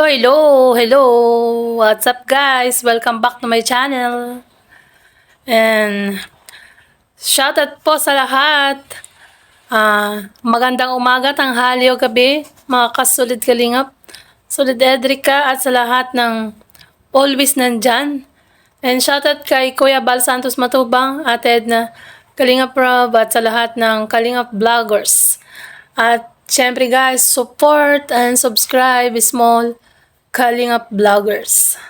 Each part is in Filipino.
Hello! What's up guys? Welcome back to my channel. And shoutout po sa lahat. Magandang umaga, tanghali o gabi, mga kasulid kalingap, solid Edrica at sa lahat ng always nandyan. And shoutout kay Kuya Bal Santos Matubang, Ate Edna, Kalingap Rob at sa lahat ng Kalingap Vloggers. At syempre guys, support and subscribe small Kalingap Vloggers.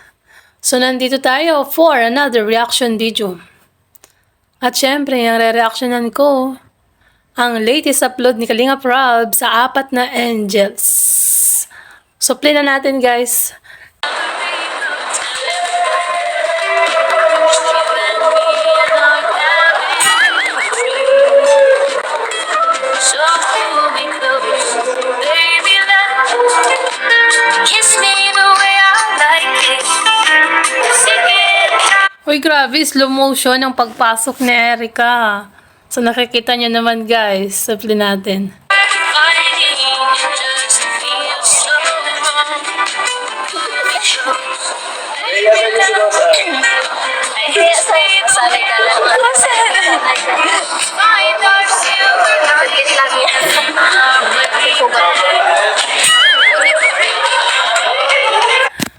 So nandito tayo for another reaction video. At syempre, yung re-reactionan ko, ang latest upload ni Kalingap Rob sa Apat na Angels. So play na natin guys. Uy, grabe, slow motion ang pagpasok ni Erica. So, nakikita nyo naman, guys. Supply natin. Sanay ka lang. Saglit lang yan.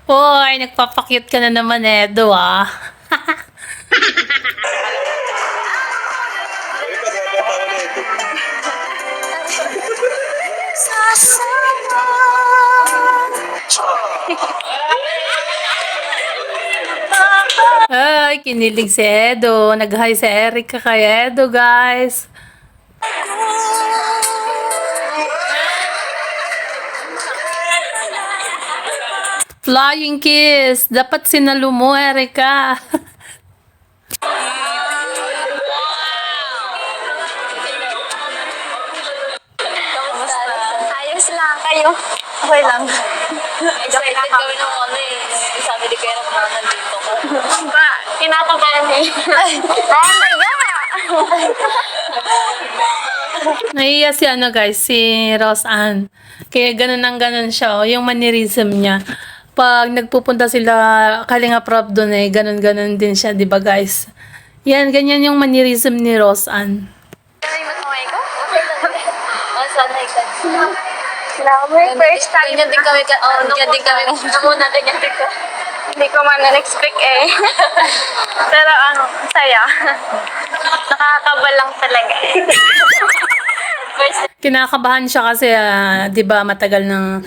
Hoy, nagpapakyut ka na naman, Edo, ah. Ay, kinilig si Edo. Nag-hi si Erica kay Edo, guys. Flying kiss. Dapat sinalo mo, Erica. Ayos lang kayo. Okay lang. Excited kami ng ano eh. Sabi ni Kuya na nandito ko. Ba, kinakabahan eh. Ay, my God! Naiiya si ano guys, si Rose Ann. Kaya ganun ang ganun siya, oh, yung mannerism niya. Pag nagpupunta sila Kalingap Rob doon eh, ganun-ganun din siya, di ba guys? Yan, ganyan yung mannerism ni Rose Ann. Ay, makamay ko? Oh, sanay ka. First time. Ganyan din kami. Ganyan din kami. Muna ganyan din ko. Hindi ko man na-expect eh. Pero saya. Nakakaba lang talaga eh. Kinakabahan siya kasi, di ba, matagal ng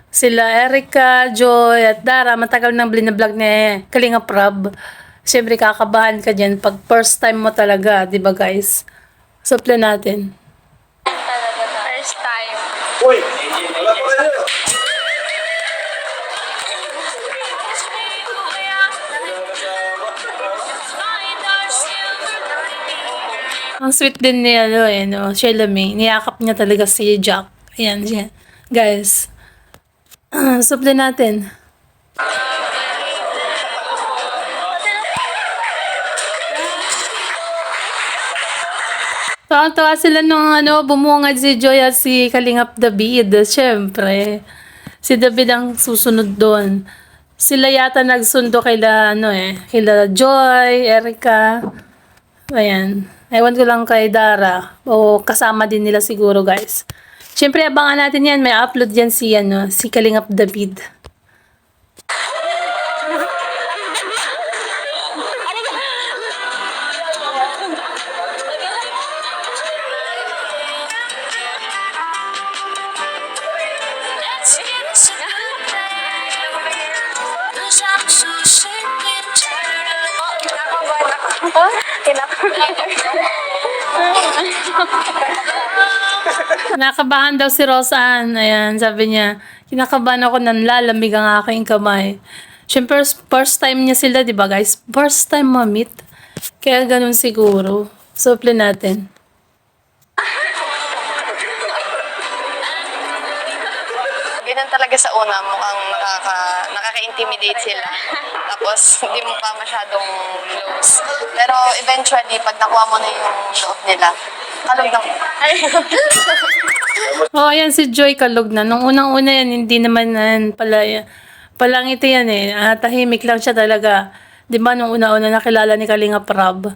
sila Erica, Joy, at Dara, matagal nang blinablog ni Kalingap Rob. Siyempre, kakabahan ka dyan pag first time mo talaga, di ba guys? Supply natin. First time. Uy! Wala pa rin yun! Ang sweet din ni Sheila May. Niyakap niya talaga si Jack. Ayan siya. Guys. Supply natin. Tawa-tawa sila nung bumungad si Joy at si Kalingap David. Siyempre. Si David ang susunod doon. Sila yata nagsundo kila Joy, Erica. Ayan. Ewan ko lang kay Dara. O kasama din nila siguro guys. Siyempre abangan natin yan. May upload yan si Kalingap David. Nakabahan daw si Rose Ann. Ayan, sabi niya, kinakabahan ako nang lalamig ang aking kamay. Siyempre, first time niya sila, di ba guys? First time ma-meet. Kaya ganun siguro. Supply natin. Ganyan talaga sa una, mukhang nakaka-intimidate sila. Tapos, hindi mo pa masyadong close. Pero eventually, pag nakuha mo na yung loob nila, kalog lang. Oh, ayan si Joy kalog na. Nung unang-una yan, hindi naman pala Palangiti yan eh. Tahimik lang siya talaga. Di ba nung una-una nakilala ni Kalinga Prab?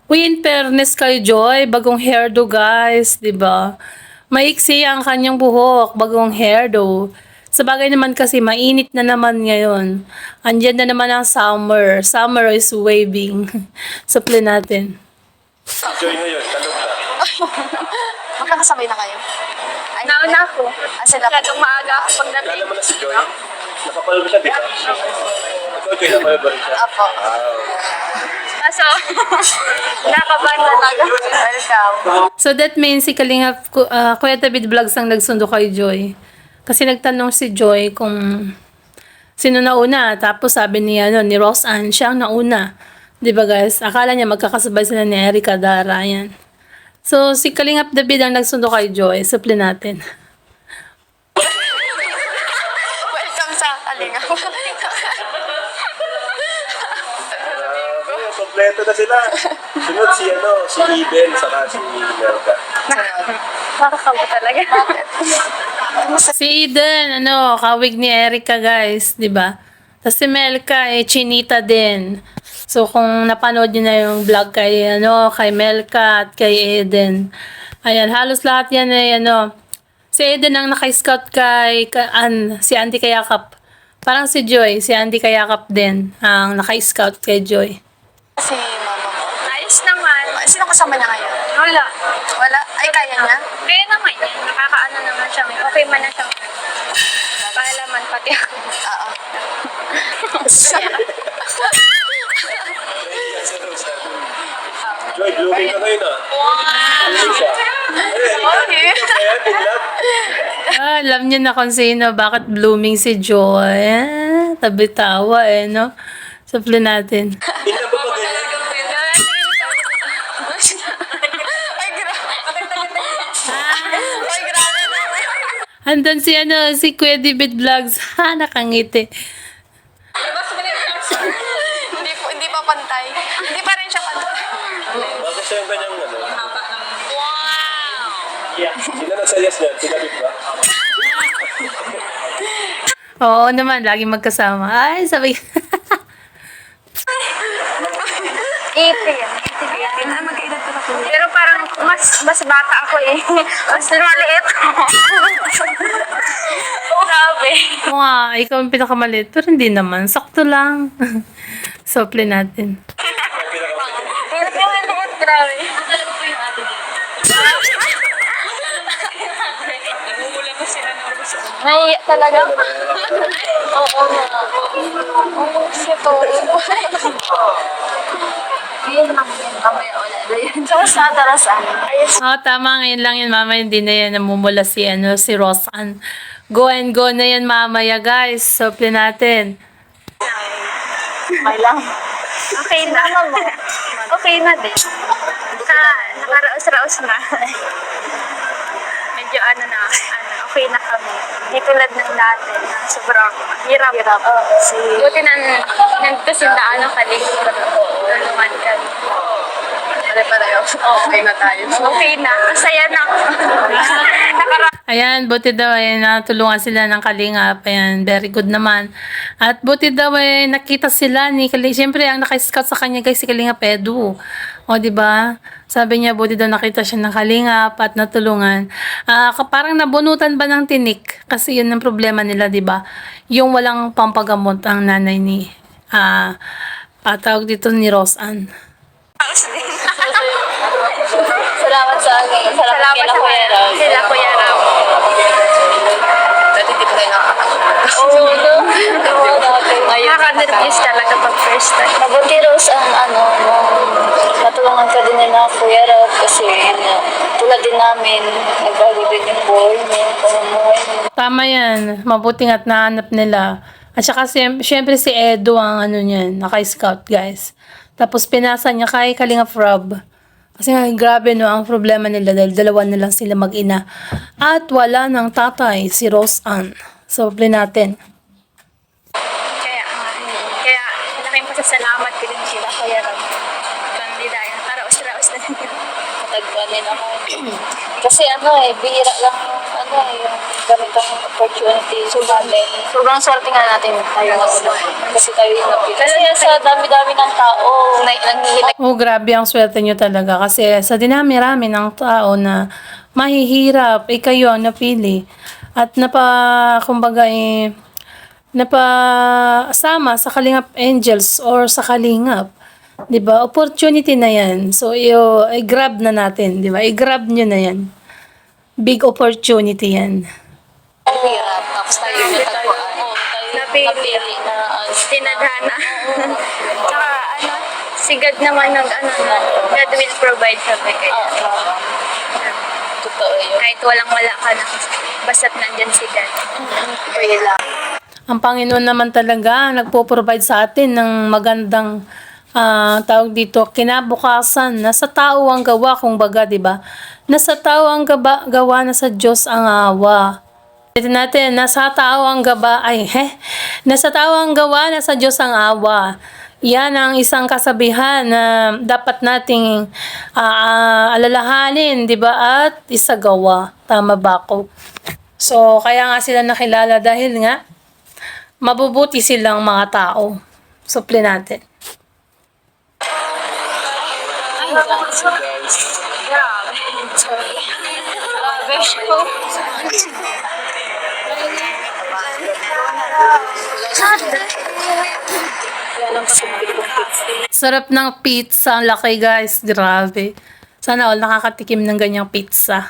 Uy, in fairness kay Joy, bagong hairdo guys, di ba? Maiksi ang kanyang buhok, bagong hairdo. Sa bagay naman kasi, mainit na naman ngayon. Andyan na naman ang summer. Summer is waving. Supply natin. Joy ngayon, talog na. Magkakasabay na kayo? Ay, Nauna ako. sila po. Masyadong maaga ako pagdating. Kilala mo na si Joy? Nakapalo ba siya, di ba? Ikaw, Joy, napalo ba rin siya? Apo. Kaso, nakabahan na talaga. Welcome. So that means si Kalinga, Kuya David Vlogs ang nagsundo kay Joy. Kasi nagtanong si Joy kung sino nauna. Tapos sabi niya, ni Rose Ann, siya ang nauna. Di ba guys? Akala niya magkakasabay sila ni Erica Dara. Yan. So si Kalingap David ang nagsundo kay Joy. Supply natin. Welcome sa Kalinga. Kompleto na sila. Sunod si Eden, saka si Melka. Makakaba talaga. Si Eden, kawig ni Erica guys. Di ba? Tapos si Melka, chinita din. So kung napanood niyo na yung vlog kay, kay Melka at kay Eden. Ayan, halos lahat yan si Eden ang naka-scout kay si Andy Kayakap. Parang si Joy, si Andy Kayakap din ang naka-scout kay Joy. Si mama mo. Ayos naman. Sino kasama niya ngayon? Wala. Wala? Ay, kaya niya? Kaya naman yan. Nakakaano naman siya. Okay man na siya. Paalaman pati ako. Oo. Joy, blooming ka ngayon ah. Blooming siya. Okay. Kaya, tingnan. Alam niyo na kung sino, bakit blooming si Joy. Tabi-tawa no? Supply natin. Tingnan ba ba ganyan? Ay, grabe naman. Andun si Kuya David Vlogs. Nakangiti. Hindi pa pantay. Hindi pa rin siya pantay. Bakit siya yung ganyang Sino nagsayas niyan? Sinabit ba? Oo naman, lagi magkasama. Ay, sabi. 80 yan. 80. Ah, magkaedad pa ako. Pero parang mas bata ako eh. Mas maliit. Grabe. Oo nga, ikaw ang pinakamaliit. Pero hindi naman, sakto lang. Supply natin. Hirap yung maliit. Grabe. Naiiyak talaga. Oo nga. Oo, shit. Ayun lang yun. Kamaya wala na yun. Sa tarasan. Ayos. Tama, ngayon lang yun, mama. Hindi na yan namumula si Rosan. Go and go na yan, mamaya, guys. Supply natin. Okay lang. Okay na. Okay na din. Nakaraos-raos na. Medyo okay na kami. Di tulad ng dati na sobrang hirap. Buti na nandito si Daan ang kalig. Tulungan kami. Pare-pareho. Okay na tayo. Okay na. Masaya na. Ayan, buti daw natulungan sila ng Kalingap. Ayan, very good naman. At buti daw nakita sila ni Kalingap. Siyempre, ang naka-scout sa kanya guys si Kalingap Edu. O, di ba? Sabi niya, buti daw nakita siya ng Kalingap at natulungan. Parang nabunutan ba ng tinik? Kasi yun ang problema nila, di ba? Yung walang pampagamot ang nanay ni tawag dito ni Roseanne. Salamat sa Salamat kila Kuya Ram. Sila Kuya Ram. Dati di pa tayo nakakatawa. Oo, no? Nakaka-nervous talaga pag first time. Mabuti Rose ang matulungan ka din nila Kuya Rob kasi tulad din namin, nagbago din yung buhay niya, pamumuhay niya. Tama yan. Mabuti nga't nahanap nila. At saka syempre si Edo ang niyan, naka-scout guys. Tapos pinasa niya kay Kalingap Rob. Kasi nga, grabe ang problema nila dahil dalawa na lang sila mag-ina. At wala ng tatay, si Roseanne. So, play natin. Kaya malaking pasasalamat ko din sila Kuya Ram. Kundi dahil nakaraos-raos na din. Matagpuan nila ako. Kasi bihira lang yung ganitong opportunity sa atin. Sobrang swerte nga natin tayo. Kasi tayo yung napili. Kasi sa dami-dami ng tao, Nanghihilak. Oh, grabe ang swerte nyo talaga kasi sa dinami-rami ng tao na mahihirap, kayo ang napili. At napasama sa Kalingap Angels or sa Kalingap. 'Di ba? Opportunity na 'yan. So, i-grab na natin, 'di ba? I-grab nyo na 'yan. Big opportunity 'yan. hirap. Tapos tayo yung natagpuan. Napili. Na, Tinadhana. Tsaka si God naman God will provide sabi kayo. totoo yun. Kahit walang-wala ka na, basta't nandyan si God. Pray lang. Ang Panginoon naman talaga nagpo-provide sa atin ng magandang tawag dito, kinabukasan. Nasa tao ang gawa, kung baga, di ba? Nasa tao ang gawa, nasa Diyos ang awa. Ito natin, nasa tao ang gawa, nasa Diyos ang awa. Yan ang isang kasabihan na dapat nating alalahanin, di ba? At isagawa. Tama ba ako? So, kaya nga sila nakilala dahil nga, mabubuti silang mga tao. Supli natin. Sarap ng pizza. Ang laki, guys. Grabe. Sana all nakakatikim ng ganyang pizza.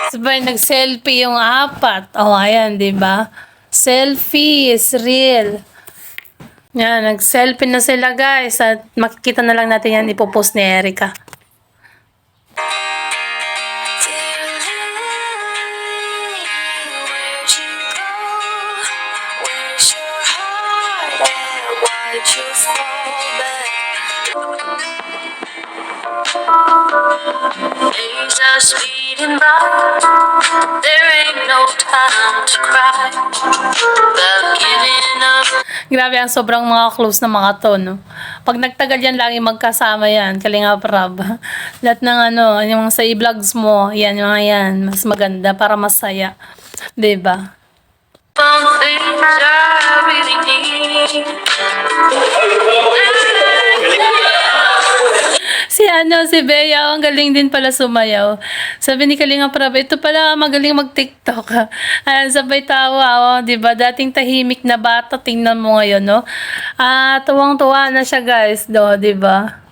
Sabay, nag-selfie yung apat. Oh, ayan, di ba? Selfie is real. Yan, nag-selfie na sila, guys. At makikita na lang natin yan, ipopost ni Erica. Days are speeding by. There ain't no time to cry about giving up. Grabe, ang sobrang mga close na mga to, no? Pag nagtagal yan, lagi magkasama yan. Kalingap Rab. Lahat ng yung sa i-vlogs mo, yan, mga yan. Mas maganda para masaya. Diba? Some things I really need. Si Bea, ang galing din pala sumayaw. Sabi ni Kalingap Rab, ito pala magaling mag-TikTok. Ayan, sabay tawa, di ba? Dating tahimik na bata, tingnan mo ngayon, no? Tuwang-tuwa na siya, guys, di ba?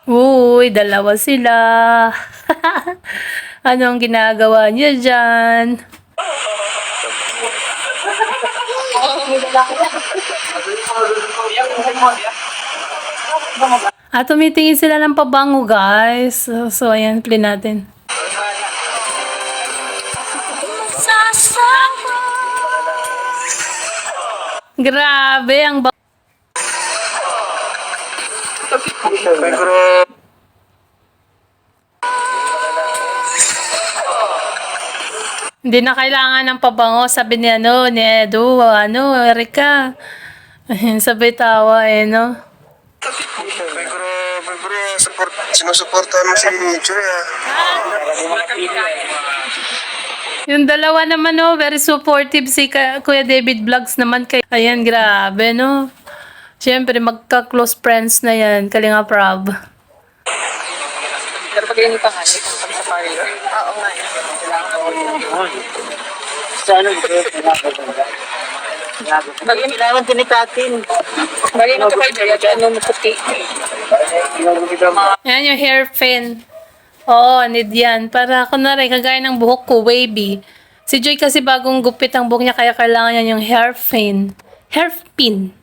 Uy, dalawa sila. Anong ginagawa niya dyan? Tumitingin sila ng pabango, guys. So ayan, play natin. Grabe, ang Hindi na kailangan ng pabango, sabi ni Edu, Erica. Sabay tawa, no? Sinusuportahan mo si Joy, Yung dalawa naman, very supportive si Kuya David Vlogs naman kay. Ayan, grabe, no? Siyempre, magka-close friends na yan, Kalingap Rab. Pero pag yun yung pangalit, pag sa parlor. Oo nga. Bagay kailangan tinikatin. Bagay mo ito kay Joy, puti. Ayan yung hair pin. Oo, need yan. Para, kunwari, kagaya ng buhok ko, wavy. Si Joy kasi bagong gupit ang buhok niya, kaya kailangan niya yung hair pin. Hair pin.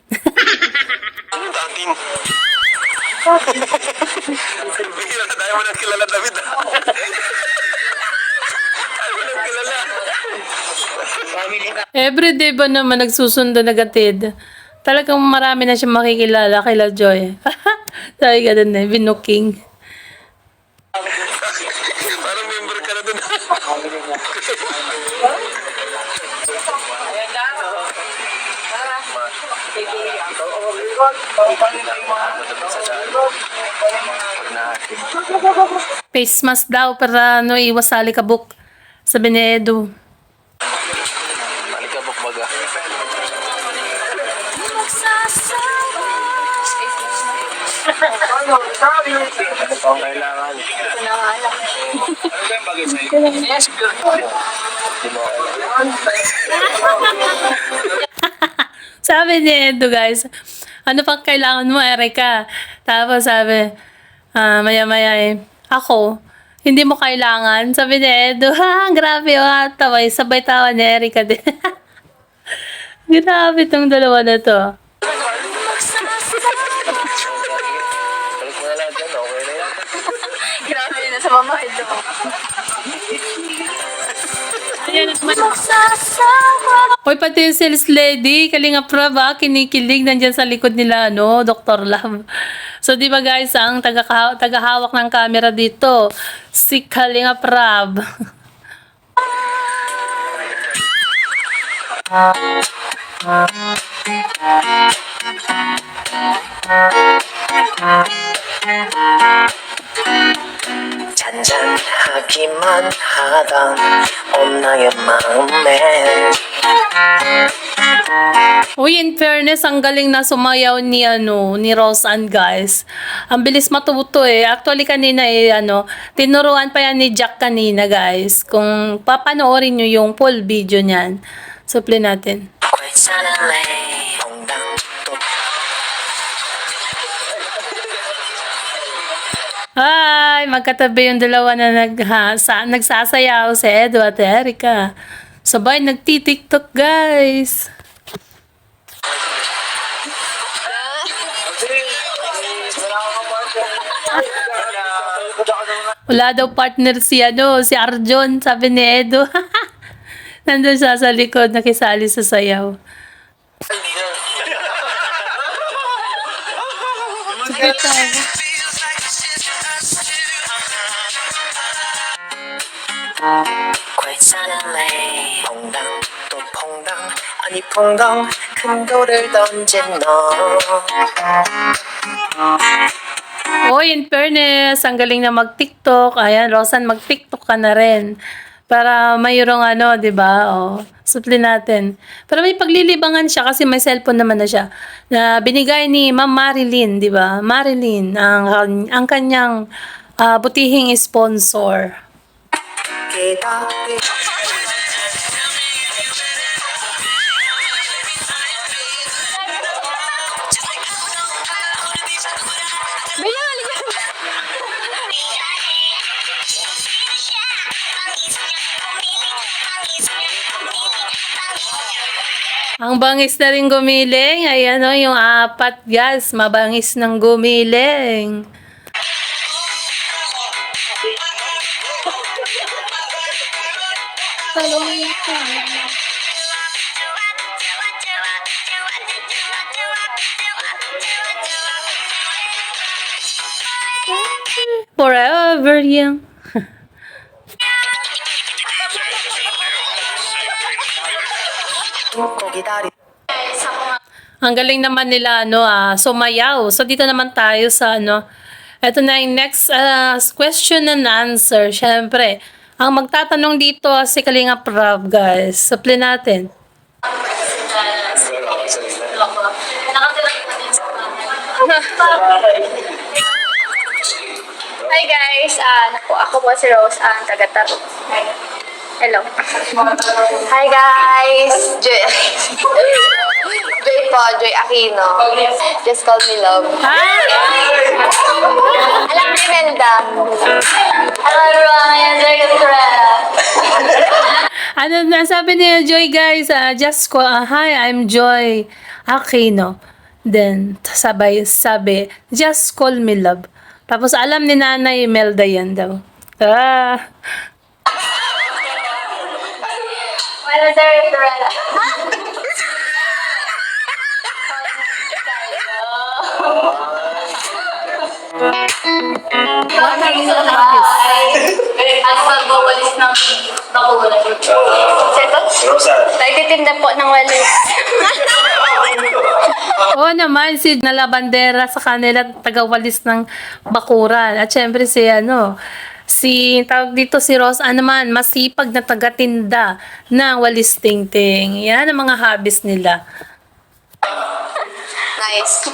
Tatin. Bigyan na tayo mo na kilala David. kilala. Family na. Everyday ba naman nagsusundo na gatid? Talagang marami na siya makikilala kay Joy. Sabi ka dun eh, binuking. Parang member ka na dun. Face mask daw para no iwas sa alikabok. Sabi ni Edu. Alikabok baga. Ano pa ang kailangan? Ano ba yung bagay sa'yo? Di mo alam. Sabi ni Edu guys, ano pang kailangan mo Erika? Tapos sabi, maya-maya ako, hindi mo kailangan. Sabi ni Edu, ha, grabe taway, sabay tawa ni Erika din. Grabe tong dalawa na to. Balik mo na lahat yan, okay na yan. Grabe na sa mama ito. Hoy, pati yung sales lady, Kalinga Prab, kinikilig nandyan sa likod nila, no, Dr. Love. So, di ba guys, ang tagahawak ng camera dito, si Kalinga Prab. 잔잔하기만 하던 엄나의 마음에 Uy, in fairness, ang galing na sumayaw ni Roseanne, guys. Ang bilis matuto eh. Actually, kanina tinuruan pa yan ni Jack kanina, guys. Kung papanoorin nyo yung full video niyan. So, play natin. quite suddenly 퐁당 또 Hi! Magkatabi yung dalawa na nagsasayaw si Edu at Erika. Sabay, nagtitiktok, guys. Wala daw partner si Arjon, sabi ni Edu. Nandun siya sa likod, nakisali sa sayaw. quite suddenly 퐁당 또 퐁당 아니 퐁당 큰 돌을 던진 너 Oy, in fairness, ang galing na mag-TikTok. Ayan, Roseanne, mag-TikTok ka na rin. Para mayroong di ba? Supli natin. Pero may paglilibangan siya kasi may cellphone naman na siya. Na binigay ni Ma'am Marilyn, di ba? Marilyn, ang kanyang butihing sponsor. 기다리 Ang bangis na rin gumiling. Ayan yung apat, guys. Mabangis ng gumiling. Forever young. 기다리 Ang galing naman nila, sumayaw. So, dito naman tayo sa, ito na yung next question and answer. Siyempre, ang magtatanong dito si Kalinga Prab, guys. Supply natin. Hi guys, ako po si Rose, taga-Tarot. Hello. Hi guys! Joy po, Joy Aquino. Just call me love. Alam ni Melda. Hello everyone, I am Joy Castrera. Ano na sabi niya, Joy, guys? Just call, hi, I'm Joy Aquino. Then, sabi, just call me love. Tapos, alam ni Nanay Imelda yan daw. Ano, sir? Torella. What are you hobbies? At pagbawalis ng bakura. Seto? Rosa. Nagtitinda po ng walis. Oo naman, si Nalabandera sa kanila, tagawalis ng bakuran. At syempre tawag dito si Rosa naman, masipag na tagatinda ng walis tingting. Yan ang mga hobbies nila. Nice.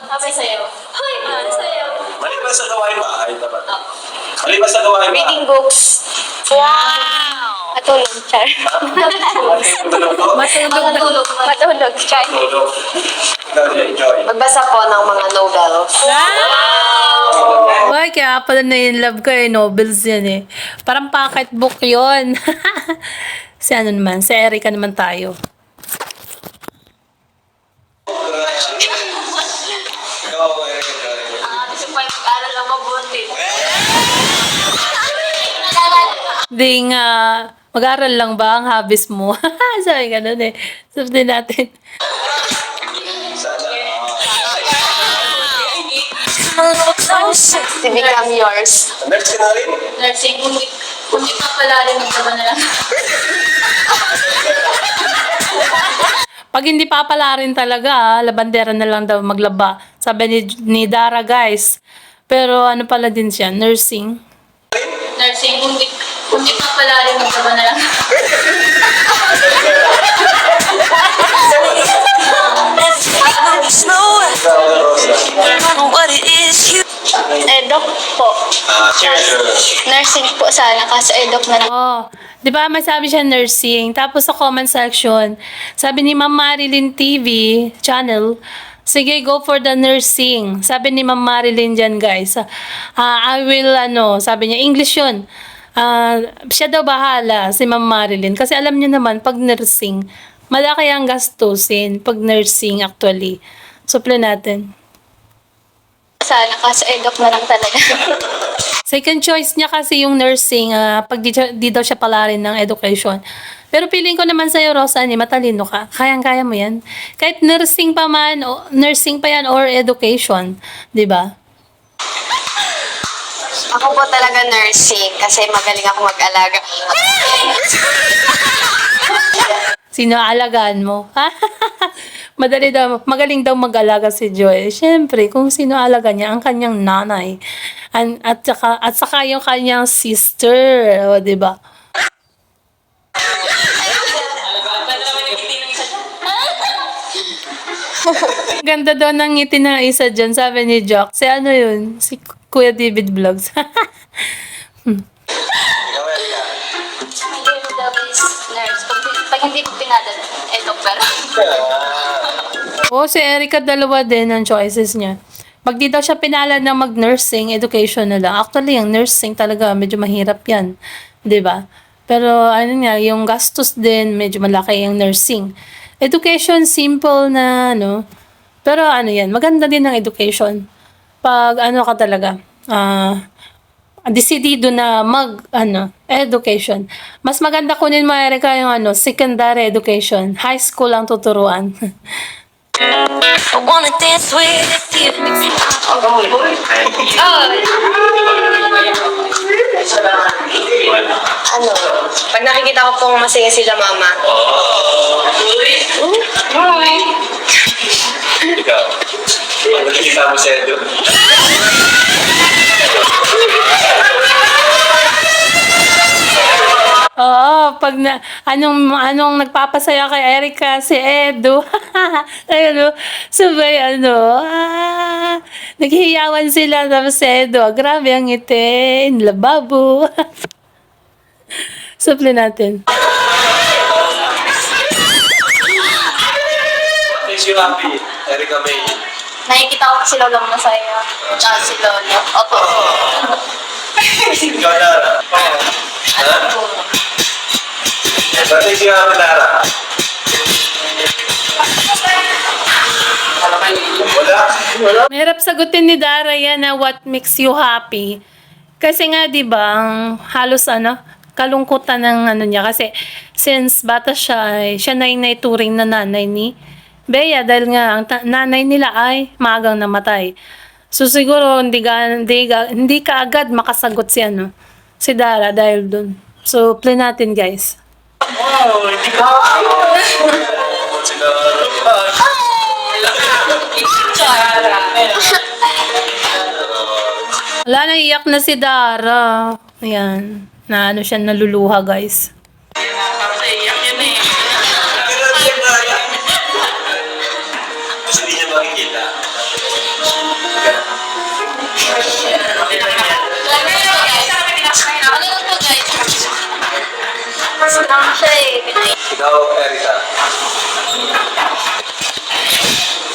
Sabi sa'yo. Hoy, sa'yo. Maliban sa gawain bahay dapat. Maliban sa gawain bahay. Reading books. Wow! Matulog, char. Matulog. Matulog, char. Enjoy. Magbasa po ng mga novels. Ay, kaya pala na-in-love ko novels yan eh. Parang pocket book yon. Si Erika naman tayo. Gusto pa yung mag-aral lang mabuti. Di nga, mag-aral lang ba ang hobbies mo? Sabi ganun eh. Sabi natin. To become yours. Next ka na rin. Nursing, kung di pa pala rin ang taba na lang. Pag hindi papala rin talaga, labandera na lang daw maglaba. Sabi ni Dara, guys. Pero ano pala din siya, nursing. Nursing, kung di pa pala rin ang taba na lang. Edok po. Nursing po sana kasi edok na lang. Oh, 'di ba may sabi siya nursing. Tapos sa comment section, sabi ni Ma'am Marilyn TV channel, sige go for the nursing. Sabi ni Ma'am Marilyn diyan, guys. I will sabi niya English 'yun. Siya daw bahala si Ma'am Marilyn kasi alam niyo naman pag nursing, malaki ang gastusin pag nursing actually. Suple natin. Sana kasi edok na lang talaga. Second choice niya kasi yung nursing, pag di daw siya pala rin ng education. Pero feeling ko naman sa'yo, Rosa, matalino ka. Kayang-kaya mo yan. Kahit nursing pa man, nursing pa yan or education. Di ba? Ako po talaga nursing kasi magaling ako mag-alaga. Sino aalagaan mo? Magaling daw mag-alaga si Joy. Siyempre, kung sino alaga niya, ang kanyang nanay. At saka yung kanyang sister. O, di ba? Ganda daw ng ngiti ng isa dyan, sabi ni Jock. Si ano yun? Si Kuya David Vlogs. Ikaw, Erika. Hindi mo daw is nurse. Pag hindi ko pinadal, edok pero. Oo, si Erika dalawa din ang choices niya. Pag di daw siya pinalad na mag-nursing, education na lang. Actually, yung nursing talaga, medyo mahirap yan. 'Di ba? Pero yung gastos din, medyo malaki yung nursing. Education, simple na, pero yan, maganda din ang education. Pag ka talaga, decidido na education. Mas maganda kunin mo, Erika, yung secondary education. High school ang tuturuan. I wanna dance with you. Pag nakikita ko pong masaya sila mama. Ikaw. Pag nakikita mo sa Edo. Oo, pag anong nagpapasaya kay Erika, si Edo. Ayun, sabay naghihiyawan sila tapos si Edo. Grabe ang ngiti, lababo. Suple natin. What makes you happy, Erika May? Nakikita ko si Lolo mo masaya. Tsaka si Lolo. Opo. Ikaw, Dara. Ha? What makes you happy, Dara? Wala. Mahirap sagutin ni Dara yan na what makes you happy. Kasi nga, di ba, ang halos kalungkutan ng ano niya. Kasi since bata siya, siya na yung naituring na nanay ni Bea dahil nga ang nanay nila ay maagang namatay. So siguro hindi ka agad makasagot si Dara dahil dun. So play natin guys. Wala, naiyak na si Dara. Ayan. Na ano siya, naluluha guys. Kasi hindi niya makikita. Ikaw, Erika.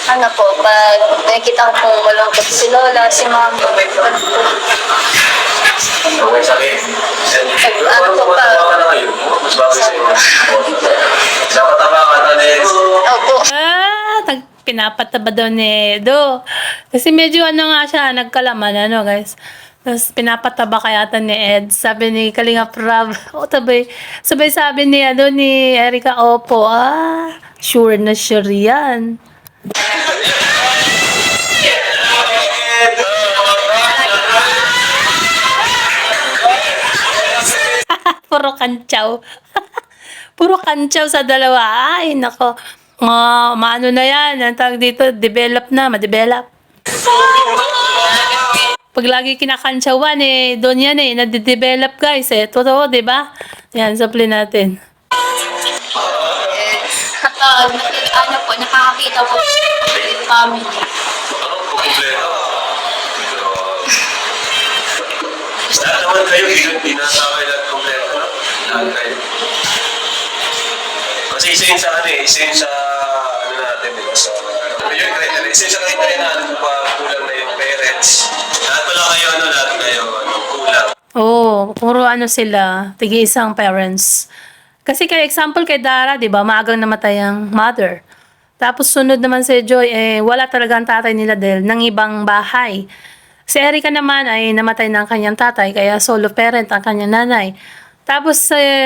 Ano po, pag nakikita ko pong malungkot si Lola, si Mama, Okay, sakit. ano po pa? Ka na ngayon. Mas bagay sa'yo. Dapat tabakan na next. Opo. Pinapataba daw ni Edo. Kasi medyo nga siya, nagkalaman, guys. Tapos pinapataba kaya ata ni Ed. Sabi ni Kalinga Prab, sabay sabi ni Erika, opo, sure na sure yan. Puro kantsaw. Puro kantsaw sa dalawa. Ay, nako. Maano na yan. Ang tawag dito, ma-develop. Pag lagi kinakantsawan, doon yan nade-develop guys Totoo, di ba? Yan, supply natin. Ano po, nakakakita po yung family. Kompleto. Lahat naman kayo, pinasaway lahat kompleto. Lahat kayo. Kasi isa yun sa ano natin, di ba? Isa yun sa criteria na kulang na yung parents. Lahat kayo, kulang. Oo, puro sila, tig-isang parents. Kasi kay example kay Dara, 'di ba, maagang namatay ang mother. Tapos sunod naman si Joy, wala talaga ang tatay nila dahil ng ibang bahay. Si Erika naman ay namatay ng kanyang tatay, kaya solo parent ang kanyang nanay. Tapos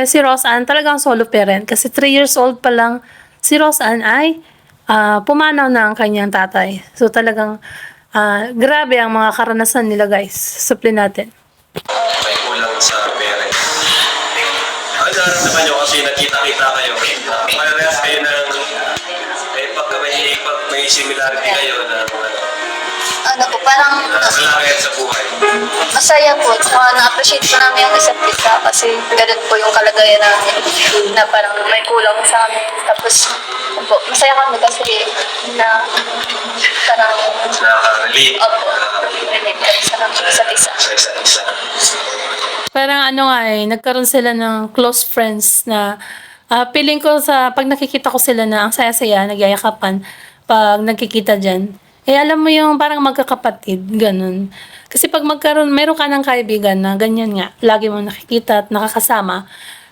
si Roseanne talagang solo parent kasi 3 years old pa lang si Roseanne ay pumanaw na ang kanyang tatay. So talagang grabe ang mga karanasan nila guys. Supply natin. May kulang sa parents. Ang naramdaman nyo kasi nakita-kita kayo. Parehas kayo ng pag may similarity kayo ng Ano po, parang kalagayan sa buhay. masaya po. Na-appreciate po namin yung isa't isa kasi ganun po yung kalagayan namin na parang may kulang sa amin. Tapos, po, masaya kami kasi na parang Nakaka-relate. opo, relate kami sa isa't isa. Sa isa't isa. Parang nagkaroon sila ng close friends na feeling ko pag nakikita ko sila na ang saya-saya, nagyayakapan pag nagkikita dyan. Alam mo yung parang magkakapatid, ganun. Kasi pag meron ka ng kaibigan na ganyan nga, lagi mo nakikita at nakakasama,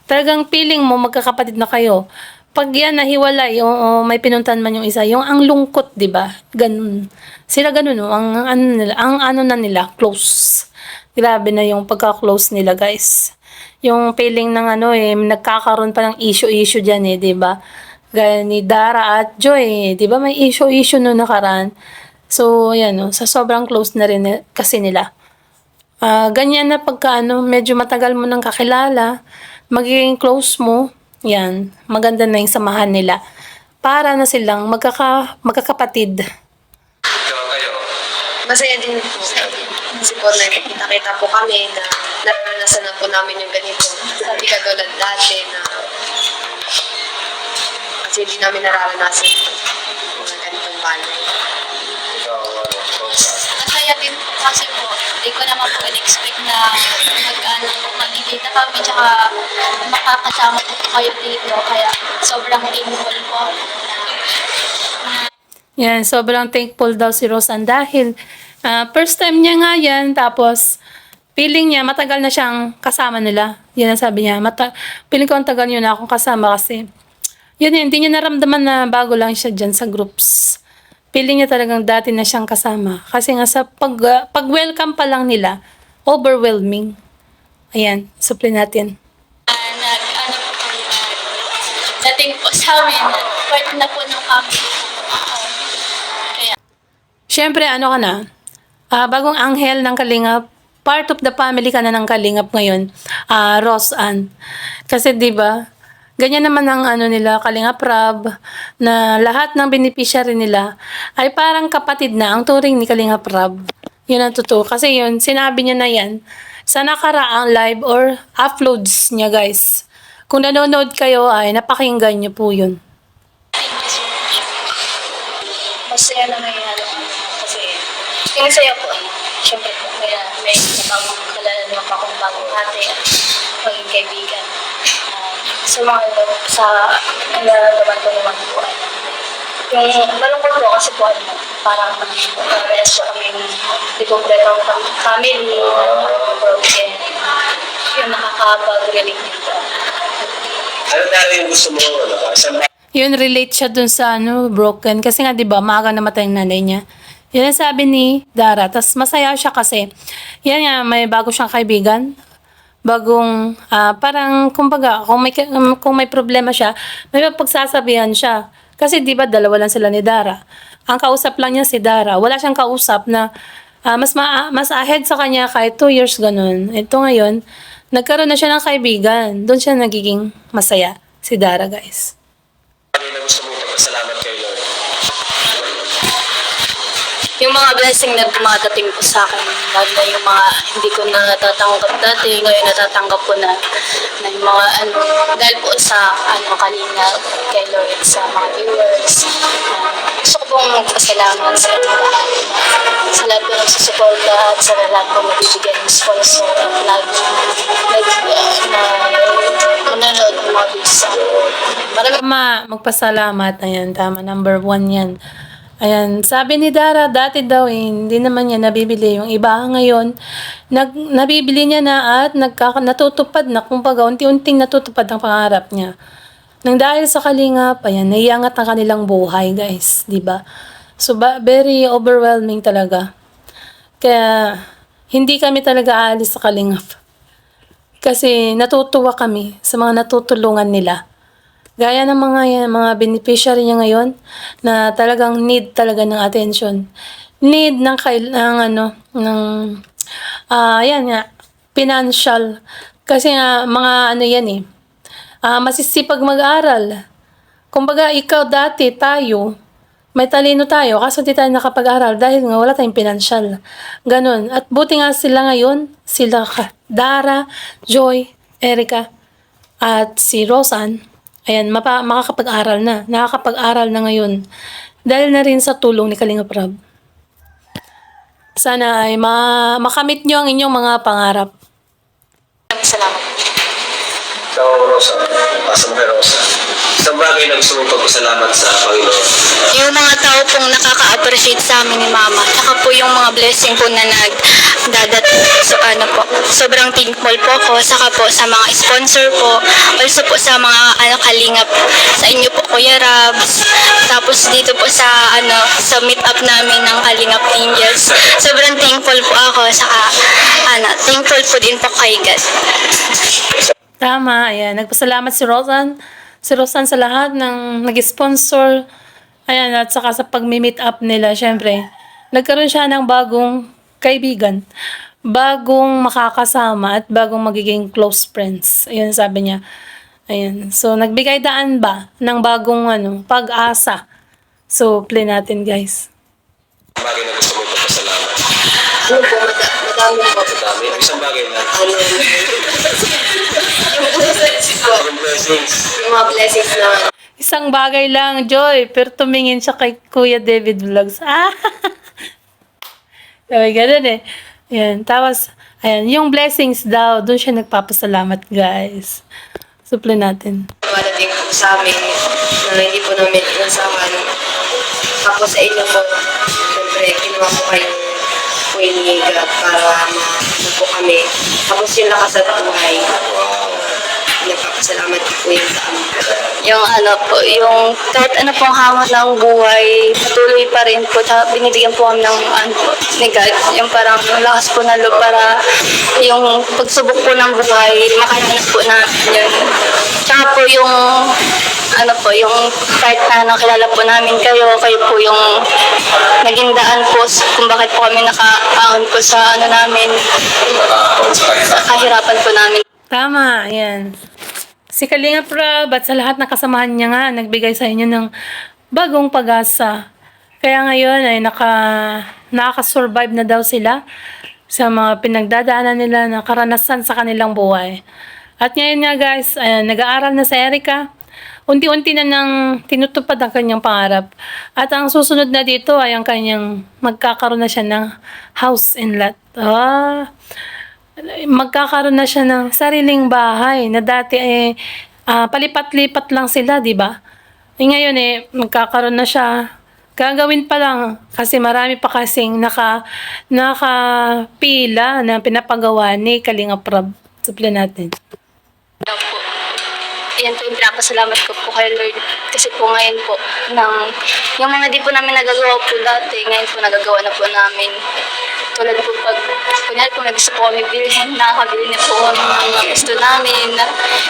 talagang feeling mo magkakapatid na kayo. Pag yan nahiwalay, o may pinuntan man yung isa, yung ang lungkot, di ba? Ganun. Sila ganun, ang ano na nila, close. Grabe na yung pagka-close nila, guys. Yung feeling ng nagkakaroon pa ng issue dyan di ba? Gaya ni Dara at Joy, di ba? May issue noong nakaraan. So, yan, sa sobrang close na rin kasi nila. Ganyan na pagka medyo matagal mo nang kakilala, magiging close mo, yan, maganda na yung samahan nila. Para na silang magkakapatid. Ikaw kayo. Masaya din po. Kasi po, nakita-kita po kami na naranasan na po namin yung ganito. Hindi katulad dati na kasi hindi namin nararanasan mga ganitong bagay. Ikaw, Masaya din po kasi po, hindi ko naman po in-expect na magkikita kami tsaka makakasama po kayo dito. Kaya sobrang thankful po. Yan, sobrang thankful daw si Roseanne dahil first time niya nga yan, tapos feeling niya matagal na siyang kasama nila. Yan ang sabi niya, feeling ko ang tagal niyo na akong kasama kasi hindi niya naramdaman na bago lang siya dyan sa groups. Feeling niya talagang dati na siyang kasama. Kasi nga sa pag-welcome pa lang nila, overwhelming. Ayan, supply natin. Dating po sa amin, part na po ng family. Siyempre, ano ka na? Bagong anghel ng Kalingap. Part of the family ka na ng Kalingap ngayon. Rose Ann. Kasi 'di ba? Ganyan naman ang ano nila, Kalingap Rab, na lahat ng beneficiary nila ay parang kapatid na ang turing ni Kalingap Rab. Yun ang totoo. Kasi yun, sinabi niya na yan sa nakaraang live or uploads niya, guys. Kung nanonood kayo ay napakinggan niyo po yun. Masaya na ngayon kasi yung saya po syempre po kaya may bagong kilala naman akong bagong ate at maging kaibigan. Sa mga sa nararamdaman ko naman po yung malungkot po kasi po parang parehas po kami di kompleto ang family broken yung nakakapag-relate nito. Ano dahil yung gusto mo, isang Yun, relate siya dun sa broken. Kasi nga, di ba, maaga namatay ang nanay niya. Yan ang sabi ni Dara. Tapos masaya siya kasi, yan nga, may bago siyang kaibigan. Bagong, parang, kumbaga, kung may problema siya, may pagsasabihan siya. Kasi di ba, dalawa lang sila ni Dara. Ang kausap lang niya si Dara. Wala siyang kausap na mas ahead sa kanya kahit 2 years ganun. Ito ngayon, nagkaroon na siya ng kaibigan. Doon siya nagiging masaya, si Dara, guys. bagay na gusto mo ipagpasalamat kay Lord? Yung mga blessing na dumadating po sa akin, lalo na yung mga hindi ko na natatanggap dati, ngayon natatanggap ko na yung mga dahil po sa Kalinga, kay Lord, sa mga viewers. Gusto ko pong magpasalamat sa kanila. Sa lahat po ng susuporta at sa lahat po mabibigyan ng sponsor at nanonood ng mga videos sa Magpasalamat. Ayan, tama. Number 1 yan. Ayan, sabi ni Dara, dati daw hindi naman niya nabibili. Yung iba ngayon, nabibili niya na at natutupad na. Kumbaga, unti-unting natutupad ang pangarap niya. Nang dahil sa Kalingap, ayan, naiangat ang kanilang buhay, guys. Diba? So, very overwhelming talaga. Kaya, hindi kami talaga aalis sa Kalingap. Kasi natutuwa kami sa mga natutulungan nila. Gaya ng mga beneficiary niya ngayon na talagang need talaga ng attention. Need yan nga, financial. Kasi nga, mga masisipag mag-aral. Kumbaga, ikaw dati, tayo, may talino tayo, kaso di tayo nakapag-aral dahil nga wala tayong financial. Ganon. At buti nga sila ngayon, Dara, Joy, Erica, at si Rosan, ayan, makakapag-aral na. Nakakapag-aral na ngayon. Dahil na rin sa tulong ni Kalingap Rab. Sana ay makamit nyo ang inyong mga pangarap. Salamat. So, Rosa, pasa mo kay Rosa. Isang bagay na gusto mong pagpasalamat sa Panginoon. Yung mga tao pong nakaka-appreciate sa amin ni Mama, saka po yung mga blessing po na nagdadating. So sobrang thankful po ko, saka po sa mga sponsor po, also po sa mga Kalingap, sa inyo po Kuya Rabs, tapos dito po sa meet up namin ng Kalingap Angels. Sobrang thankful po ako, saka thankful po din po kay God. Tama, ayan. Nagpasalamat si Rosan sa lahat ng nag-sponsor. Ayan, at saka sa pag-meet up nila, syempre, nagkaroon siya ng bagong kaibigan, bagong makakasama, at bagong magiging close friends. Ayan, sabi niya. Ayan. So, nagbigay daan ba ng bagong pag-asa. So, play natin, guys. Bagay na gusto mong pagpasalamat. Madami po. Madami. Isang bagay na. Yung blessings. Yung mga blessings na Isang bagay lang, Joy, pero tumingin siya kay Kuya David Vlogs. Sabi, ganun eh. Ayan, tapos, ayan, yung blessings daw, doon siya nagpapasalamat, guys. Suple natin. Malating po sa amin na hindi po namin inasahan. Tapos sa inyo po, siyempre, kinuha ko kayo para po kami. Tapos yung lakas at buhay na nagpapasalamat po yun sa amin. Yung ano po, yung kahit ano pong hamon ng buhay, patuloy pa rin po. Tsaka binibigyan po kami ng ano, ni God, yung parang lakas po na loob para yung pagsubok po ng buhay, makahanap po namin yun. Tsaka po yung ano po, yung kahit na nakilala po namin kayo, kayo po yung naging daan po kung bakit po kami nakaahon po sa ano namin, sa kahirapan po namin. Tama, ayan. Si Kalinga Prab at sa lahat ng kasamahan niya nga, nagbigay sa inyo ng bagong pag-asa. Kaya ngayon ay nakaka-survive na daw sila sa mga pinagdadaanan nila na karanasan sa kanilang buhay. At ngayon nga guys, ayan, nag-aaral na si Erica. Unti-unti na nang tinutupad ang kanyang pangarap. At ang susunod na dito ay ang kanyang magkakaroon na siya ng house and lot. Magkakaroon na siya ng sariling bahay na dati palipat-lipat lang sila, di ba? Ngayon magkakaroon na siya. Gagawin pa lang kasi marami pa kasing nakapila na pinapagawa ni Kalinga Prab. Suple natin. Daw po. Yan po yung pinapasalamat ko po kay Lord. Kasi po ngayon po, yung mga di po namin nagagawa po dati, ngayon po nagagawa na po namin. Tulad po kunyari po may gusto po kami bilhin, nakakabili na po kami ng mga gusto namin.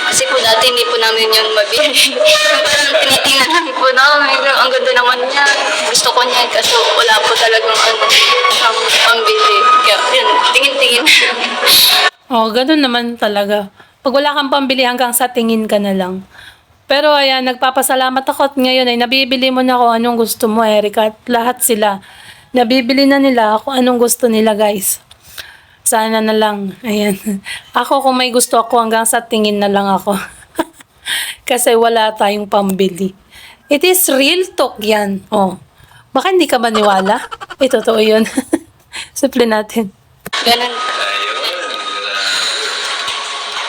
Kasi po dati hindi po namin yun mabili. Yung parang tinitingnan namin po namin, ang ganda naman niya. Gusto ko niya, kasi wala po talagang pambili. Kaya yun, tingin-tingin. Ganun naman talaga. Pag wala kang pambili hanggang sa tingin ka na lang. Pero ayan, nagpapasalamat ako at ngayon ay nabibili mo na kung anong gusto mo, Erica. At lahat sila, nabibili na nila kung anong gusto nila, guys. Sana na lang. Ayan. Ako kung may gusto ako hanggang sa tingin na lang ako. Kasi wala tayong pambili. It is real talk yan. Baka hindi ka maniwala? Totoo yun. Simple natin. Ganun.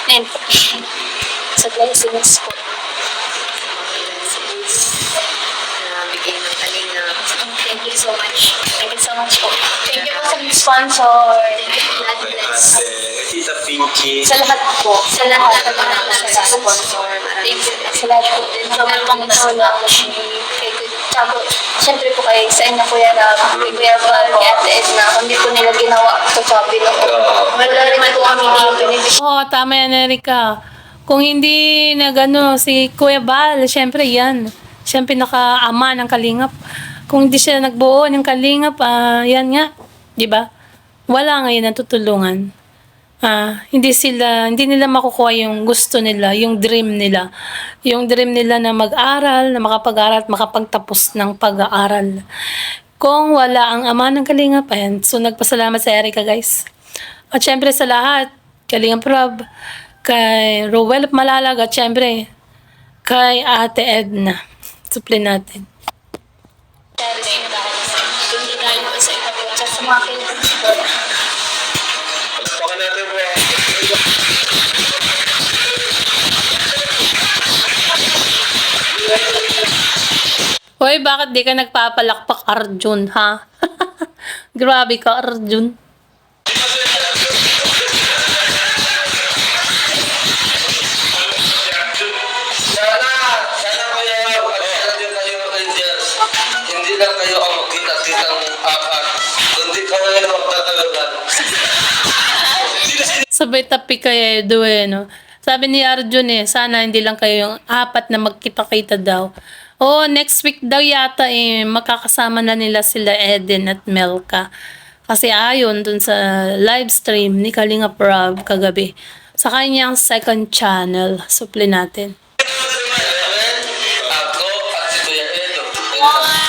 And sa blessings po. Bigay ng Kalinga. Thank you so much. Thank you so much po. Thank you po sa sponsor. God bless. Tita Pinky. Sa lahat po. Sa lahat po namin sa sponsor. Thank you. Sa lahat po din. Sa mga pangitulong kay Tsaka siyempre po kay sa inyo Kuya Rab, kay Kuya Val, kay Ate Edna, kung di po nila ginawa ito sa Pinoon. Wala rin po kami dito. Tama yan, Erica. Kung hindi si Kuya Bal, syempre yan. Siyempre naka-ama ng Kalingap. Kung hindi siya nagbuo ng Kalingap, yan nga. Di ba? Wala ngayon ang tutulungan. Hindi nila makukuha yung gusto nila, yung dream nila. Yung dream nila na mag-aral, na makapag-aral at makapagtapos ng pag-aaral. Kung wala ang ama ng Kalingap, ayan. So, nagpasalamat sa Erica, guys. At syempre sa lahat, Kalinga Prab, kay Rowel Malalag, at syempre, kay Ate Edna. Suple natin. Hindi tayo po sa ito. Tsaka sa mga kailangan. Palakpakan natin po. Hoy, bakit di ka nagpapalakpak, Arjun, ha? Grabe ka, Arjun. Sana kayo, din kayo Rangers. Hindi lang kayo ang magkita-kitang apat. Kundi kayo na magtatalagan. Sabay tapi kayo, no? Sabi ni Arjun sana hindi lang kayo yung apat na magkita-kita daw. Next week daw yata makakasama na nila sila Eden at Melka. Kasi ayon dun sa live stream ni Kalinga Prab kagabi sa kanyang second channel. Suple natin. Ako at si Kuya Edo.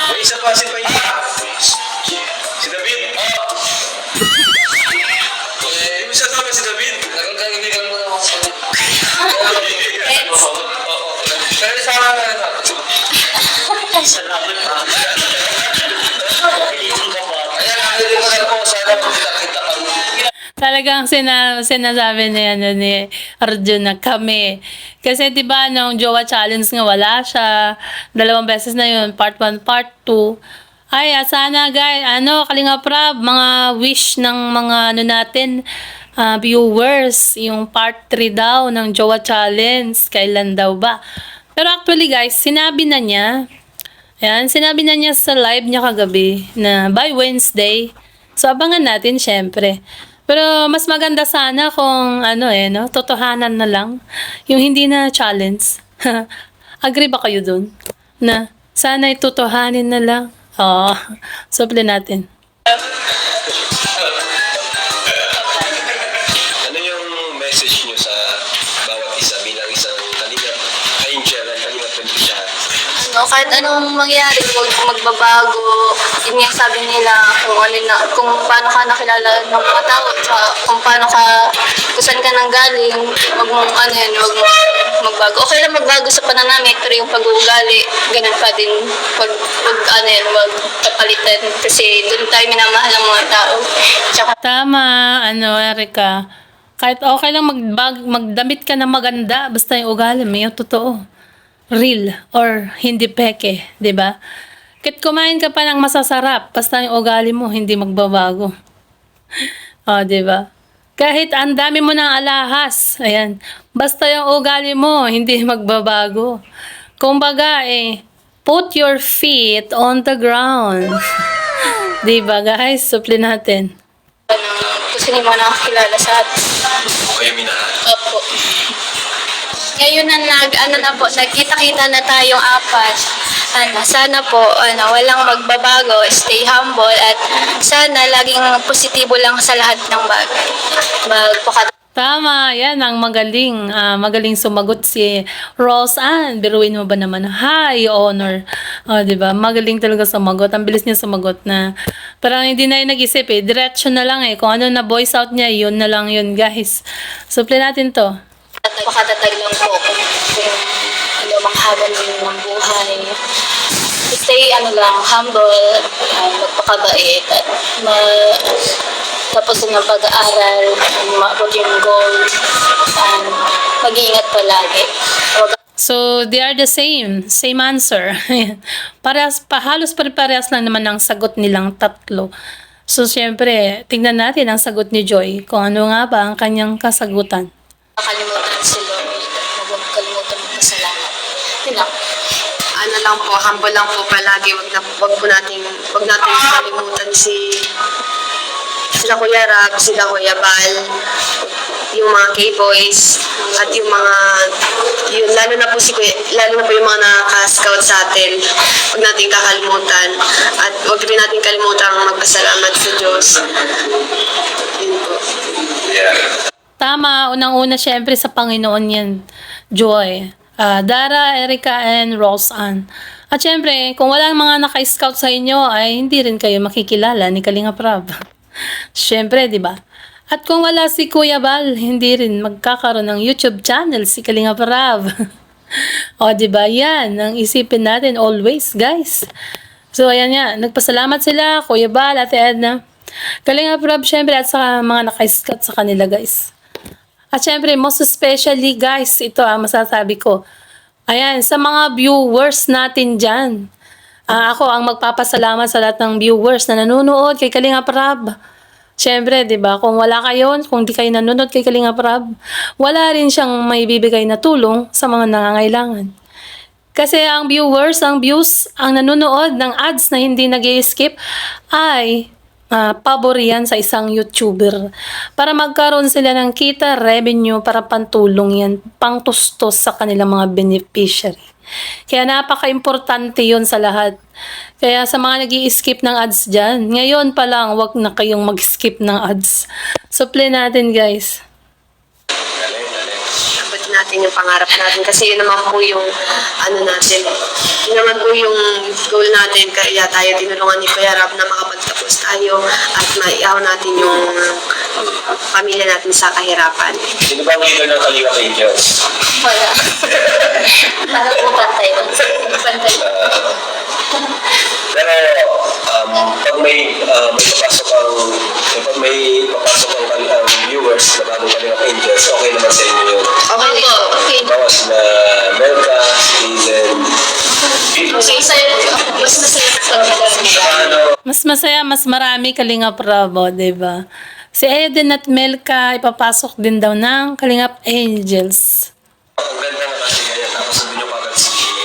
May isa pa si Pinky. Si David. Yung isa tama si David. Nagkakaligan mo naman sa Pero sana na rin ako. Salamat pa. Ayan, narinig ko na po. Sana magkita-kita kami. Talagang sinasabi ni Arjun na kami. Kasi diba nung Jowa Challenge nga wala siya. 2 beses na yun. Part 1, Part 2. Ay, sana guys, Kalinga Prab, mga wish ng mga natin, viewers, yung part 3 daw ng Jowa Challenge. Kailan daw ba? Pero actually guys, sinabi na niya, sinabi na niya sa live niya kagabi na by Wednesday. So abangan natin syempre. Pero mas maganda sana kung totohanan na lang. Yung hindi na challenge. Agree ba kayo dun? Na sana itotohanin na lang. Oo. Suple natin. Ano yung message nyo sa bawat isa bilang isang Kalingap Angel at Kalingap Patricia? Kahit anong mangyari, huwag magbabago. Yun yung sabi nila kung paano ka nakilala ng mga tao, tsaka kung paano ka, kung saan ka nang galing, huwag mong huwag mong magbago. Okay lang magbago sa pananamit, pero yung pag-uugali, ganun pa din, huwag kapalitan. Kasi doon tayo minamahal ng mga tao. Tsaka Tama, Erika. Kahit okay lang magdamit ka na maganda, basta yung ugali mo, yung totoo. Real or hindi peke, 'di ba? Kahit kumain ka pa ng masasarap, basta yung ugali mo hindi magbabago. 'Di ba? Kahit ang dami mo ng alahas, ayan, basta yung ugali mo hindi magbabago. Kumbaga put your feet on the ground. 'Di ba, guys? Suple natin. gusto niyo mga nakakilala sa atin. Okay, minahal. Opo. Ngayon na nagkita-kita na tayong apat. Sana po, walang magbabago, stay humble, at sana laging positibo lang sa lahat ng bagay. Tama, yan ang magaling. Magaling sumagot si Rose Ann. Biruin mo ba naman? Hi, honor. Diba? Magaling talaga sumagot. Ang bilis niya sumagot na parang hindi na yung nag-isip Diretso na lang Kung ano na voice out niya, yun na lang yun, guys. Suple natin to. Makatatag lang po kung manghabang ng buhay. Stay humble, magpakabait, at tapos ng pag-aaral, maabot yung goal, mag-iingat palagi. So, they are the same answer. Halos pare-parehas lang naman ang sagot nilang tatlo. So, syempre, tingnan natin ang sagot ni Joy, kung ano nga ba ang kanyang kasagutan. Makalimutan si Lord, huwag kalimutan mo sa lahat. Yun lang. Ano lang po, humble lang po palagi. Wag nating kalimutan sila Kuya Rab, sila Kuya Bal, yung mga K-boys, at yung mga, lalo na po yung mga nakaka-scout sa atin. Huwag nating kakalimutan. At huwag rin nating kalimutan magpasalamat sa Diyos. Yun po. Yeah. Tama, unang-una syempre sa Panginoon yan, Joy. Dara, Erika, and Rose Ann. At syempre, kung walang mga naka-scout sa inyo, ay hindi rin kayo makikilala ni Kalinga Prab. Syempre, di ba? At kung wala si Kuya Bal, hindi rin magkakaroon ng YouTube channel si Kalinga Prab. O, di ba? Yan ang isipin natin always, guys. So, ayan nga. Nagpasalamat sila, Kuya Bal, Ate Edna, Kalinga Prab, syempre, at sa mga naka-scout sa kanila, guys. At syempre, most especially, guys, ito masasabi ko. Ayan, sa mga viewers natin dyan. Ako ang magpapasalamat sa lahat ng viewers na nanonood kay Kalinga Prab. Syempre, di ba, kung wala kayo, kung di kayo nanonood kay Kalinga Prab, wala rin siyang may bibigay na tulong sa mga nangangailangan. Kasi ang viewers, ang views, ang nanonood ng ads na hindi nag-i-skip ay pabor yan sa isang YouTuber. Para magkaroon sila ng kita, revenue, para pantulong yan, pangtustos sa kanilang mga beneficiary. Kaya napaka-importante yun sa lahat. Kaya sa mga nag-i-skip ng ads dyan, ngayon pa lang, wag na kayong mag-skip ng ads. Suple natin, guys. Abutin natin yung pangarap natin kasi yun naman po yung natin. Yun naman po yung goal natin, kaya tayo tinulungan ni Kuya Rab na makapagtapos tayo at maiaw natin yung pamilya natin sa kahirapan. Sino ba ang leader ng Kalingap Angels? Wala. Para po pantay. Pantay. Pero pag may papasok ang viewers na bagong Kalingap Angels, okay naman sa inyo yun. Okay po. Okay. Bawas na Melka, Hazel, Mas masaya sa kanila. ano, Mas masaya, mas marami Kalinga Prab, diba? Si Eden at Melka ipapasok din daw ng Kalingap Angels. Ang ganda na kasi ngayon, tapos sabi nyo kagad si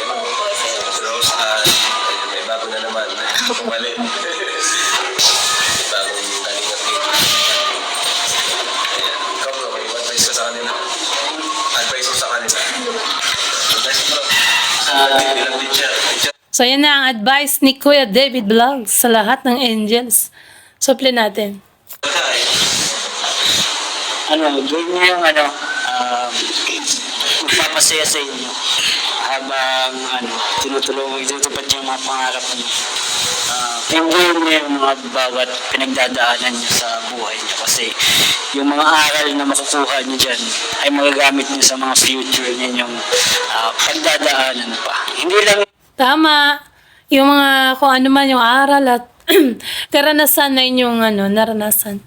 Rose Ann, ayun, may bago na naman. Mali. Bagong Kalingap Angels. Ayan, ikaw bro, may advice ka sa kanila. Advice mo sa kanila. Advice mo bro. Bilang teacher. So yan na ang advice ni Kuya David Vlogs sa lahat ng Angels. Suple natin. Gawin niyo yung magpapasaya sa inyo habang tinutupad niyo yung mga pangarap niyo. Enjoy niyo yung mga bawat pinagdadaanan niyo sa buhay niyo kasi yung mga aral na makukuha niyo dyan ay magagamit niyo sa mga future ninyong pagdadaanan pa. Hindi lang Tama. Yung mga kung ano man yung aral at karanasan na inyong naranasan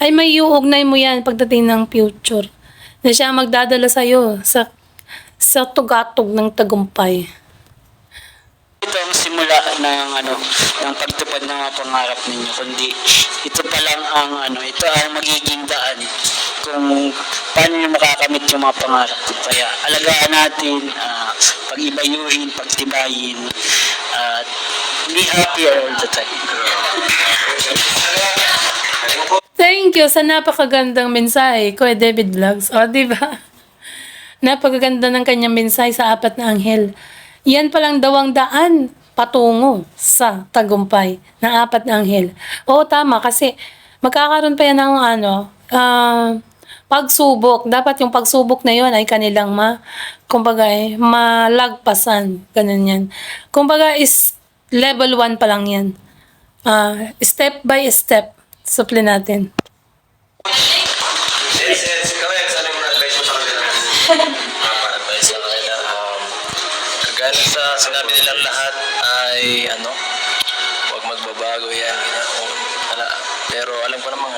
ay may iuugnay mo yan pagdating ng future na siya magdadala sa'yo sa tugatog ng tagumpay. ito ang simula ng pagtupad ng mga pangarap ninyo, kundi ito pa lang ito ang magiging daan kung paano nyo makakamit yung mga pangarap. Kaya alagaan natin, pag-ibayuhin, pagtibayin, at be happy all the time. Thank you sa napakagandang mensahe, Kuya David Vlogs. O, di ba? Napakaganda ng kanyang mensahe sa apat na anghel. Yan palang daw ang daan patungo sa tagumpay ng apat na anghel. Oo, tama. Kasi magkakaroon pa yan ng pagsubok. Dapat yung pagsubok na yon ay kanilang malagpasan. Ganun yan. Kumbaga is level 1 pa lang yan. Step by step. Suple natin. Yes, ikaw ano yung advice mo sa kanila? Advice sa kanila, kagaya sa sinabi nilang lahat ay huwag magbabago yan. Pero alam ko namang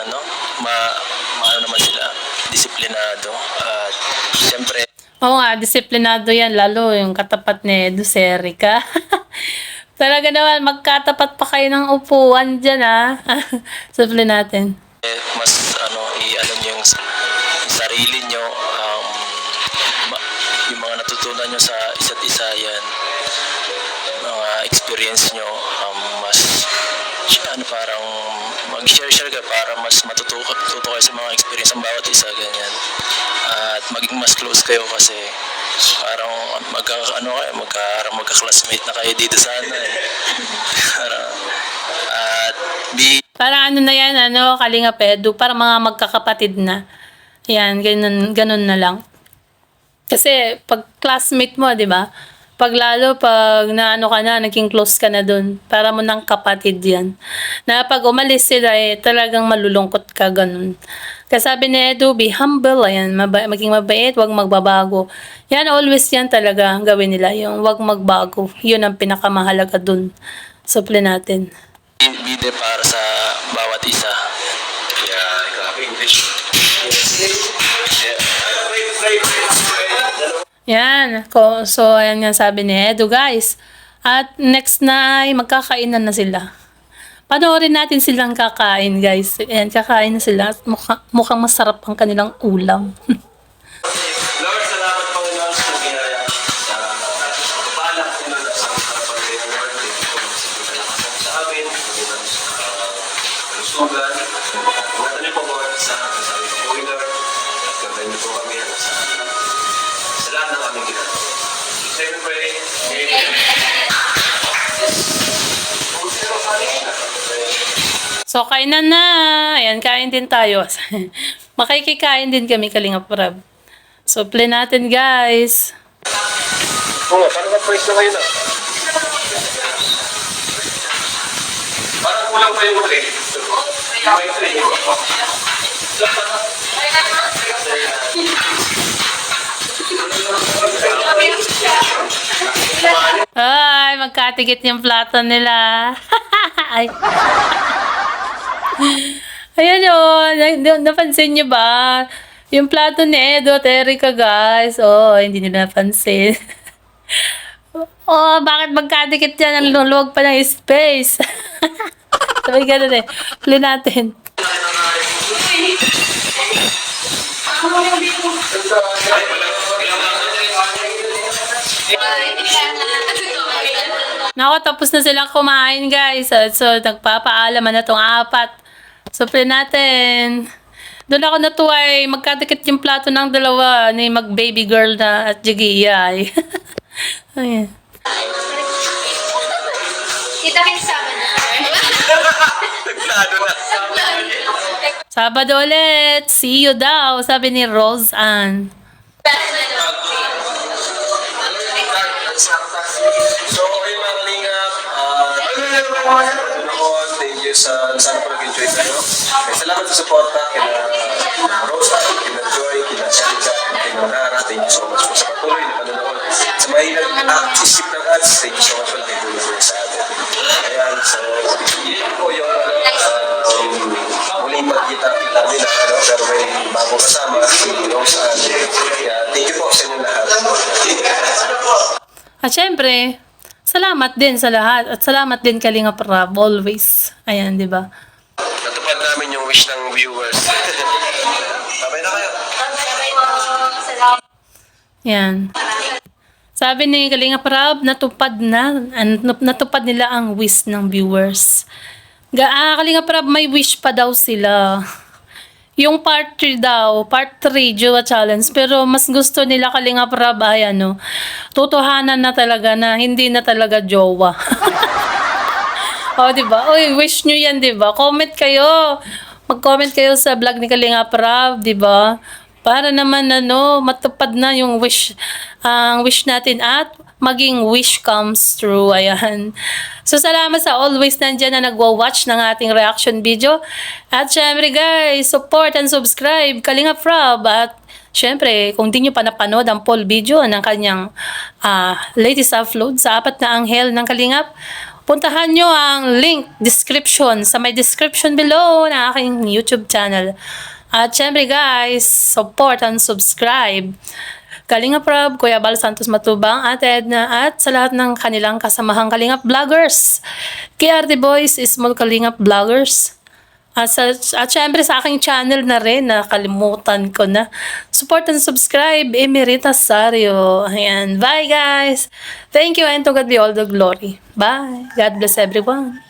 maano naman sila, disiplinado. At siyempre, Oo nga, disiplinado yan. Lalo yung katapat ni Edu, si Erica. Talaga naman, magkatapat pa kayo ng upuan dyan, ha? Suple natin. mas i-alam niyo yung sarili niyo, yung mga natutunan niyo sa isa't isa yan, mga experience niyo, mas parang mag-share ka para mas matuto kayo sa mga experience ng bawat isa, ganyan. At maging mas close kayo kasi parang magka-classmate na kayo dito sana eh. At Parang na yan, Kalingap Edu, para mga magkakapatid na. Yan, ganun na lang. Kasi, pag classmate mo, di ba? Pag ka na, naging close ka na dun, para mo ng kapatid yan. Na pag umalis sila, talagang malulungkot ka, ganun. Kasi sabi ni Edu, be humble, ayan, maging mabait, wag magbabago. Yan, always yan talaga gawin nila, yung wag magbago. Yun ang pinakamahalaga dun. Suple natin. bide para sa bawat isa. Yeah, grabe English. Yan. So, ayan nga sabi ni Edu, guys. At next na ay magkakainan na sila. Panoorin natin silang kakain, guys. Ayan, kakain na sila. Mukhang masarap ang kanilang ulam. Lord, salamat Panginoon sa biyaya sa pagpapalak nila sa pagpapalak Lord. Sa amin, sa kalusugan. Ingatan niyo po Lord sa sabi ko po Lord. Gabay niyo po kami sa lahat ng aming ginagawa. Siyempre, amen. So, kainan na. Ayan, kain din tayo. Makikikain din kami, Kalingap Rab. So, play natin, guys. Oo, parang mag-praise na kayo na. Parang kulang pa yung tray. May tray. Ay, magkatigit yung plato nila. Ay. Ayan o, napansin nyo ba? Yung plato ni Edo at Erica, guys. Oh, hindi nila napansin. Oh, bakit magkadikit yan? Ang luluwag pa ng space. Sabi ganun eh. Play natin. Nako, tapos na silang kumain, guys. So, nagpapaalaman na tong apat. Supli natin. Doon ako natuwa magkadikit yung plato ng dalawa ni mag-baby girl na at Jigia. Ayan. Kita kayo sa amin. Nagplano na. Sabado ulit. See you daw, sabi ni Rose Ann. So, ayun mga kalingap. Thank you sana po nag-enjoy tayo. Salamat sa suporta kina Rosa, kina Joy, kina Shanka, kina Nara. Thank you so much po sa patuloy na panonood. Sa mahilang isip ng ads, thank you so much po nakitulong po sa atin. Ayan, so, yun po yung muling pagkita-kita nila, pero may bagong kasama, si Rosa. Kaya, thank you po sa inyo lahat. At syempre, salamat din sa lahat. At salamat din Kalinga Prab, always. Ayan, di ba? Natupad namin yung wish ng viewers. Sabay na kayo. Yan. Sabi ni Kalinga Prab, natupad nila ang wish ng viewers. Kalinga Prab, may wish pa daw sila. Yung part 3 daw, part 3, Jowa Challenge. Pero mas gusto nila Kalinga Prab ay tutuhanan na talaga na hindi na talaga jowa. O, diba? Uy, wish nyo yan, diba? Comment kayo. Mag-comment kayo sa vlog ni Kalinga Prab, diba? Para naman, matupad na yung wish natin at maging wish comes true. Ayan. So, salamat sa always nandyan na nagwa-watch ng ating reaction video. At syempre, guys, support and subscribe Kalinga Prab. At syempre, kung di nyo pa napanood ang full video ng kanyang latest upload sa 4 na anghel ng Kalingap, puntahan nyo ang link description sa may description below ng aking YouTube channel. At syempre, guys, support and subscribe Kalinga Prab, Kuya Bal Santos Matubang, Ate Edna, at sa lahat ng kanilang kasamahang Kalingap Vloggers. KRT Boys, Small Kalingap Vloggers. At syempre sa aking channel na rin, nakalimutan ko na. Support and subscribe, Emerita Sario. Ayan. Bye, guys. Thank you and to God be all the glory. Bye. God bless everyone.